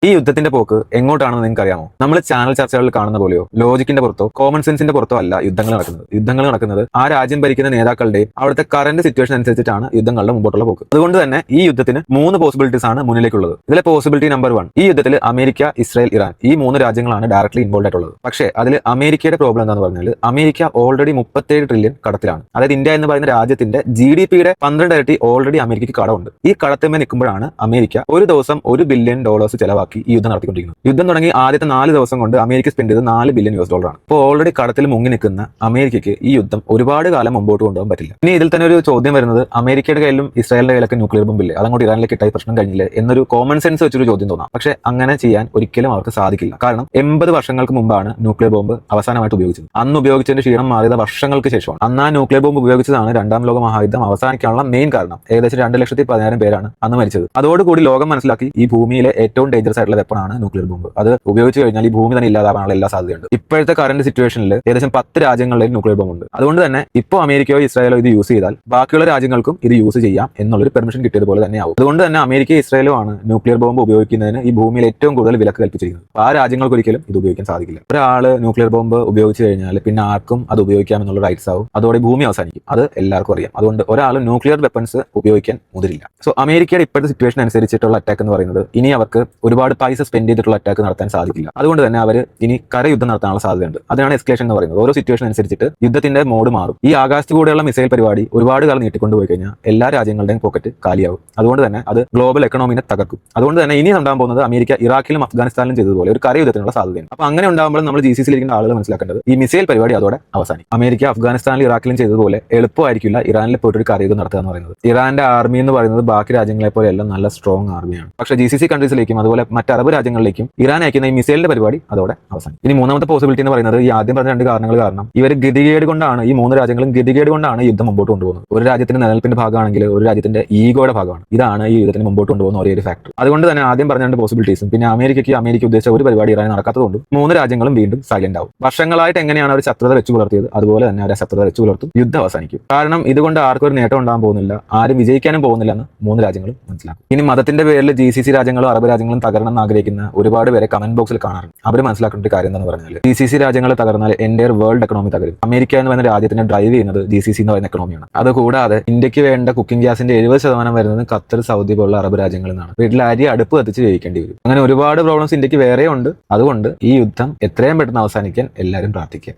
ഈ യുദ്ധത്തിന്റെ പോക്ക് എങ്ങോട്ടാണെന്ന് നിങ്ങൾക്ക് അറിയാമോ? നമ്മൾ ചാനൽ ചർച്ചകളിൽ കാണുന്ന പോലെയോ ലോജിക്കിന്റെ പുറത്തോ കോമൺ സെൻസിന്റെ പുറത്തോ അല്ല യുദ്ധങ്ങൾ നടക്കുന്നത് ആ രാജ്യം ഭരിക്കുന്ന നേതാക്കളുടെയും അവിടുത്തെ കറന്റ് സിറ്റുവേഷൻ അനുസരിച്ചിട്ടാണ് യുദ്ധങ്ങളുടെ മുമ്പോട്ടുള്ള പോക്ക്. അതുകൊണ്ട് തന്നെ ഈ യുദ്ധത്തിന് 3 പോസിബിലിറ്റീസ് ആണ് മുന്നിലേക്കുള്ളത്. ഇതിലെ പോസിബിലിറ്റി നമ്പർ 1, ഈ യുദ്ധത്തിൽ അമേരിക്ക, ഇസ്രായേൽ, ഇറാൻ ഈ 3 രാജ്യങ്ങളാണ് ഡയറക്ട്ലി ഇൻവോൾവ് ആയിട്ടുള്ളത്. പക്ഷേ അതിൽ അമേരിക്കയുടെ പ്രോബ്ലം എന്താണെന്ന് പറഞ്ഞാൽ അമേരിക്ക ഓൾറെഡി 37 ട്രില്യൺ കടത്തിലാണ്. അതായത് ഇന്ത്യ എന്ന് പറയുന്ന രാജ്യത്തിന്റെ GDP-യുടെ 12 ഇരട്ടി ഓൾറെഡി അമേരിക്കയ്ക്ക് കടമുണ്ട്. ഈ കടത്തിന്മേൽ നിൽക്കുമ്പോഴാണ് അമേരിക്ക ഒരു ദിവസം $1 ബില്യൺ ചെലവാക്കി ഈ യുദ്ധം നടത്തിക്കൊണ്ടിരിക്കുന്നത്. യുദ്ധം തുടങ്ങി ആദ്യത്തെ 4 ദിവസം കൊണ്ട് അമേരിക്ക സ്പെൻഡ് ചെയ്ത് $4 ബില്യൺ ആണ്. അപ്പോൾ ഓൾറെഡി കടത്തിൽ മുങ്ങി നിൽക്കുന്ന അമേരിക്കയ്ക്ക് ഈ യുദ്ധം ഒരുപാട് കാലം മുമ്പോട്ട് കൊണ്ടുപോകാൻ പറ്റില്ല. ഇനി ഇതിൽ തന്നെ ഒരു ചോദ്യം വരുന്നത്, അമേരിക്കയുടെ കയ്യിലും ഇസ്രായേലിന്റെ കയ്യിലൊക്കെ ന്യൂക്ലിയർ ബോംബില്ലേ, അതങ്ങോട്ട് ഇറാനിലേക്ക് ഇട്ടായി പ്രശ്നം കഴിഞ്ഞില്ലേ എന്നൊരു കോമൺ സെൻസ് വെച്ചൊരു ചോദ്യം തോന്നാം. പക്ഷേ അങ്ങനെ ചെയ്യാൻ ഒരിക്കലും അവർക്ക് സാധിക്കില്ല. കാരണം 80 വർഷങ്ങൾക്ക് മുമ്പാണ് ന്യൂക്ലിയർ ബോംബ് അവസാനമായിട്ട് ഉപയോഗിച്ചത്. അന്ന് ഉപയോഗിച്ചതിന്റെ ക്ഷീണം മാറിയത് വർഷങ്ങൾക്ക് ശേഷമാണ്. അന്ന് ആ ന്യൂക്ലിയർ ബോംബ് ഉപയോഗിച്ചതാണ് 2ാം ലോക മഹായുദ്ധം അവസാനിക്കാനുള്ള മെയിൻ കാരണം. ഏകദേശം 2,10,000 പേരാണ് അന്ന് മരിച്ചത്. അതോടുകൂടി ലോകം മനസ്സിലാക്കി ഈ ഭൂമിയിലെ ഏറ്റവും ഡേഞ്ചറസ് ആയിട്ടുള്ള വെപ്പണാണ് ന്യൂക്ലിയർ ബോംബ്. അത് ഉപയോഗിച്ച് കഴിഞ്ഞാൽ ഈ ഭൂമി തന്നെ ഇല്ലാതാവാനുള്ള എല്ലാ സാധ്യതയുണ്ട്. ഇപ്പോഴത്തെ കറന്റ് സിറ്റുവേഷനിൽ ഏകദേശം 10 രാജ്യങ്ങളിൽ ന്യൂക്ലിയർ ബോംബ് ഉണ്ട്. അതുകൊണ്ട് തന്നെ ഇപ്പോൾ അമേരിക്കയോ ഇസ്രായേലോ ഇത് യൂസ് ചെയ്താൽ ബാക്കിയുള്ള രാജ്യങ്ങൾക്കും ഇത് യൂസ് ചെയ്യാം എന്നുള്ളൊരു പെർമിഷൻ കിട്ടിയതുപോലെ തന്നെ ആവും. അതുകൊണ്ട് തന്നെ അമേരിക്കയും ഇസ്രായേലും ആണ് ന്യൂക്ലിയർ ബോംബ് ഉപയോഗിക്കുന്നതിന് ഈ ഭൂമിയിൽ ഏറ്റവും കൂടുതൽ വിലക്ക് കൽപ്പിച്ചിരിക്കുന്നത്. ആ രാജ്യങ്ങൾക്ക് ഒരിക്കലും ഇത് ഉപയോഗിക്കാൻ സാധിക്കില്ല. ഒരാള് ന്യൂക്ലിയർ ബോംബ് ഉപയോഗിച്ച് കഴിഞ്ഞാൽ പിന്നെ ആർക്കും അത് ഉപയോഗിക്കാം എന്നുള്ള റൈറ്റ്സ് ആവും. അതോടെ ഭൂമി അവസാനിക്കും. അത് എല്ലാവർക്കും അറിയാം. അതുകൊണ്ട് ഒരാൾ ന്യൂക്ലിയർ വെപ്പൺസ് ഉപയോഗിക്കാൻ മുതിരില്ല. സോ അമേരിക്കയുടെ ഇപ്പോഴത്തെ സിറ്റുവേഷൻ അനുസരിച്ചിട്ടുള്ള അറ്റാക്ക് എന്ന് പറയുന്നത് ഇനി അവർക്ക് ഒരുപാട് പൈസ സ്പെൻഡ് ചെയ്തിട്ടുള്ള അറ്റാക്ക് നടത്താൻ സാധിക്കില്ല. അതുകൊണ്ട് തന്നെ അവർ ഇനി കരയുദ്ധം നടത്താനുള്ള സാധ്യതയുണ്ട്. അതാണ് എസ്കലേഷൻ എന്ന് പറയുന്നത്. ഓരോ സിറ്റുവേഷൻ അനുസരിച്ചിട്ട് യുദ്ധത്തിന്റെ മോഡ് മാറും. ഈ ആകാശത്ത് കൂടെയുള്ള മിസൈൽ പരിപാടി ഒരുപാട് കാലം നീട്ടിക്കൊണ്ടുപോയി കഴിഞ്ഞാൽ എല്ലാ രാജ്യങ്ങളുടെയും പോക്കറ്റ് കാലിയാവും. അതുകൊണ്ട് തന്നെ അത് ഗ്ലോബൽ എക്കണോമിനെ തകർക്കും. അതുകൊണ്ട് തന്നെ ഇനി ഉണ്ടാകാൻ പോകുന്നത് അമേരിക്ക ഇറാഖിലും അഫ്ഗാനിസ്ഥാനിലും ചെയ്തതുപോലെ ഒരു കരയുദ്ധത്തിനുള്ള സാധ്യതയുണ്ട്. അപ്പോൾ അങ്ങനെ ഉണ്ടാകുമ്പോൾ നമ്മൾ GCC ഇരിക്കുന്ന ആളുകൾ മനസ്സിലാക്കേണ്ടത് ഈ മിസൈൽ പരിപാടി അതോടെ അവസാനിക്കും. അമേരിക്ക അഫ്ഗാനിസ്ഥാനിലും ഇറാഖിലും ചെയ്തതുപോലെ എളുപ്പമായിരിക്കില്ല ഇറാനിൽ പോയിട്ട് ഒരു കരയുദ്ധം നടത്തുക എന്ന് പറയുന്നത്. ഇറാന്റെ ആർമി എന്ന് പറയുന്നത് ബാക്കി രാജ്യങ്ങളെ പോലെയല്ല നല്ല സ്ട്രോങ് ആർമിയാണ്. പക്ഷേ GCC കൺട്രീസിലേക്കും അതുപോലെ മറ്റ് അറബ് രാജ്യങ്ങളിലേക്കും ഇറാൻ അയക്കുന്ന ഈ മിസൈലിന്റെ പരിപാടി അതോടെ അവസാനിക്കും. ഇനി 3ാമത്തെ പോസിബിലിറ്റി എന്ന് പറയുന്നത് ഈ ആദ്യം പറഞ്ഞ 2 കാരണങ്ങൾ കാരണം ഇവർ ഗതികേട് കൊണ്ടാണ് ഈ 3 രാജ്യങ്ങളും ഗതികേട് കൊണ്ടാണ് യുദ്ധം മുമ്പോട്ട് കൊണ്ടുപോകുന്നത്. ഒരു രാജ്യത്തിന്റെ നിലനിൽപ്പിന്റെ ഭാഗമാണെങ്കിൽ ഒരു രാജ്യത്തിന്റെ ഈഗോയുടെ ഭാഗമാണ്. ഇതാണ് ഈ യുദ്ധത്തിന് മുമ്പോട്ട് കൊണ്ടുപോകുന്ന ഒരേ ഒരു ഫാക്ടർ. അതുകൊണ്ട് തന്നെ ആദ്യം പറഞ്ഞ 2 പോസിബിലിറ്റീസും പിന്നെ അമേരിക്ക ഉദ്ദേശിച്ച ഒരു പരിപാടി ഇറാൻ നടക്കാത്തതുകൊണ്ട് 3 രാജ്യങ്ങളും വീണ്ടും സൈലന്റ് ആവും. വർഷങ്ങളായിട്ട് എങ്ങനെയാണ് അവർ ശത്രുത വെച്ച് പുലർത്തിയത് അതുപോലെ തന്നെ അവർ ശത്രുത വെച്ച് പുലർത്തും. യുദ്ധം അവസാനിക്കും. കാരണം ഇതുകൊണ്ട് ആർക്കും ഒരു നേട്ടം ഉണ്ടാകാൻ പോകുന്നില്ല, ആരും വിജയിക്കാനും പോകുന്നില്ല എന്ന് 3 രാജ്യങ്ങളും മനസ്സിലാക്കും. ഇനി മതത്തിന്റെ പേരിൽ GCC രാജ്യങ്ങളും അറബ് രാജ്യങ്ങളും തകരണം എന്ന് ആഗ്രഹിക്കുന്ന ഒരുപാട് പേരെ കമന്റ് ബോക്സിൽ കാണാറുണ്ട്. അവർ മനസ്സിലാക്കേണ്ട ഒരു കാര്യം എന്താണെന്ന് പറഞ്ഞാൽ GCC രാജ്യങ്ങൾ തകർന്നാൽ എൻ്റയർ വേൾഡ് എക്കണോമി തകരും. അമേരിക്ക എന്ന് പറയുന്ന രാജ്യത്തിനെ ഡ്രൈവ് ചെയ്യുന്നത് GCC എന്ന് പറയുന്ന എക്കണോമിയാണ്. അതുകൂടാതെ ഇന്ത്യക്ക് വേണ്ട കുക്കിംഗ് ഗ്യാസിന്റെ 70% വരുന്നത് ഖത്തർ, സൗദി പോലുള്ള അറബ് രാജ്യങ്ങളിൽ നിന്നാണ്. വീട്ടിൽ അരി അടുപ്പ് കത്തിച്ച് വേവിക്കേണ്ടി വരും. അങ്ങനെ ഒരുപാട് പ്രോബ്ലംസ് ഇന്ത്യക്ക് വേറെ ഉണ്ട്. അതുകൊണ്ട് ഈ യുദ്ധം എത്രയും പെട്ടെന്ന് അവസാനിക്കാൻ എല്ലാവരും പ്രാർത്ഥിക്കുക.